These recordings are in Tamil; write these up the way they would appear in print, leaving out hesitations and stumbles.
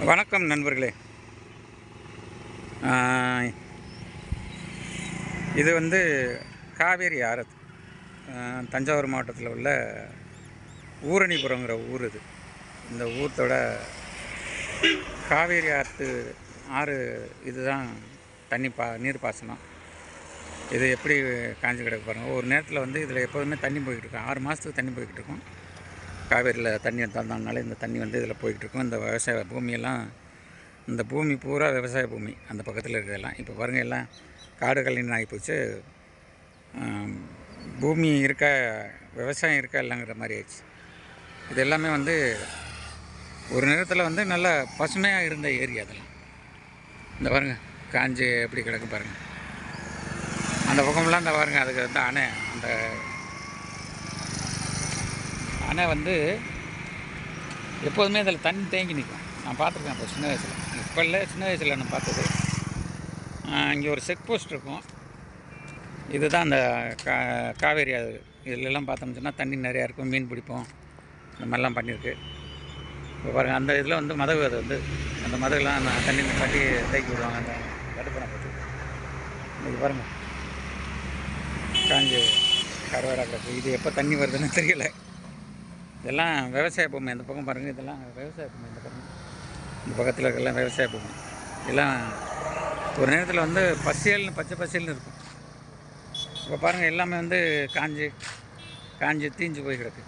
வணக்கம் நண்பர்களே. இது காவேரி ஆறு, தஞ்சாவூர் மாவட்டத்தில் உள்ள ஊரணிபுரங்கிற ஊர். இந்த ஊரத்தோட காவேரி ஆறு இதுதான் நீர் பாசனம். இது எப்படி காஞ்சி கிடக்கு பாருங்கள். ஒரு நேரத்தில் இதில் எப்போதுமே தண்ணி போய்கிட்டு இருக்கும். 6 மாதத்துக்கு தண்ணி போய்கிட்டு இருக்கும். காவேரியில் தண்ணி தந்தாங்கனால இந்த தண்ணி இதில் போய்கிட்ருக்கும். இந்த விவசாய பூமியெல்லாம், இந்த பூமி பூரா விவசாய பூமி. அந்த பக்கத்தில் இருக்கிறதெல்லாம் இப்போ பாருங்கள், எல்லாம் காடுகளின் ஆகிப்போச்சு. பூமி இருக்க, விவசாயம் இருக்கா இல்லைங்கிற மாதிரி ஆயிடுச்சு. இது எல்லாமே ஒரு நேரத்தில் நல்ல பசுமையாக இருந்த ஏரியா. அதெல்லாம் இந்த பாருங்கள் காஞ்சி எப்படி கிடக்கு பாருங்கள். அந்த பக்கமெல்லாம் இந்த பாருங்கள், அதுக்கு அணை, அந்த அணை எப்போதுமே அதில் தண்ணி தேங்கி நிற்கும். நான் பார்த்துருக்கேன் இப்போ சின்ன வயசில். இப்போ இல்லை, சின்ன வயசில் நான் பார்த்தது. இங்கே ஒரு செக் போஸ்ட் இருக்கும். இதுதான் அந்த காவேரி. அது இதிலெல்லாம் பார்த்தோம்னா தண்ணி நிறையா இருக்கும். மீன் பிடிப்போம், இந்த மாதிரிலாம் பண்ணியிருக்கு. இப்போ பாருங்கள், அந்த இதில் மதகு, அது அந்த மதகுலாம் தண்ணி கட்டி தேக்கி விடுவாங்க. அந்த தடுப்பணை போட்டு இது பாருங்கள் காஞ்சி கருவாடாக்கிறது. இது எப்போ தண்ணி வருதுன்னு தெரியலை. இதெல்லாம் விவசாய பூமி. அந்த பக்கம் பாருங்கள், இதெல்லாம் விவசாய பூமி. இந்த பாருங்கள், இந்த பக்கத்தில் இருக்கலாம் விவசாய பூமி. இதெல்லாம் ஒரு நேரத்தில் பச்சை பசேல்னு இருக்கும். இப்போ பாருங்கள், எல்லாமே காஞ்சி தீஞ்சு போய் கிடக்கு.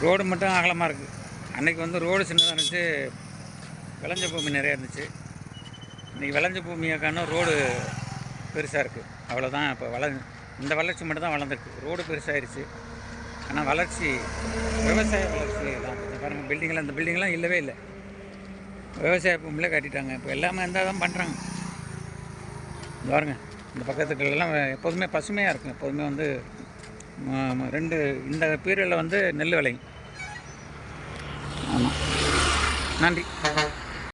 ரோடு மட்டும் அகலமாக இருக்குது. அன்றைக்கி ரோடு சின்னதாக இருந்துச்சு, விளைஞ்ச பூமி நிறையா இருந்துச்சு. இன்றைக்கி விளைஞ்ச பூமியாக்கான ரோடு பெருசாக இருக்குது. அவ்வளோதான். இப்போ இந்த வளர்ச்சி மட்டும் தான் வளர்ந்துருக்கு. ரோடு பெருசாகிடுச்சு, ஆனால் வளர்ச்சி, விவசாய வளர்ச்சி தான். பாருங்கள், பில்டிங்கெலாம், இந்த பில்டிங்லாம் இல்லவே இல்லை. விவசாய பூமியில் கட்டிட்டாங்க. இப்போ எல்லாமே இருந்தால் தான் பண்ணுறாங்க. பாருங்கள், இந்த பக்கத்துக்கெல்லாம் எப்போதுமே பசுமையாக இருக்கும். எப்போதுமே இந்த பீரியடில் நெல் விளையும். ஆமாம். நன்றி.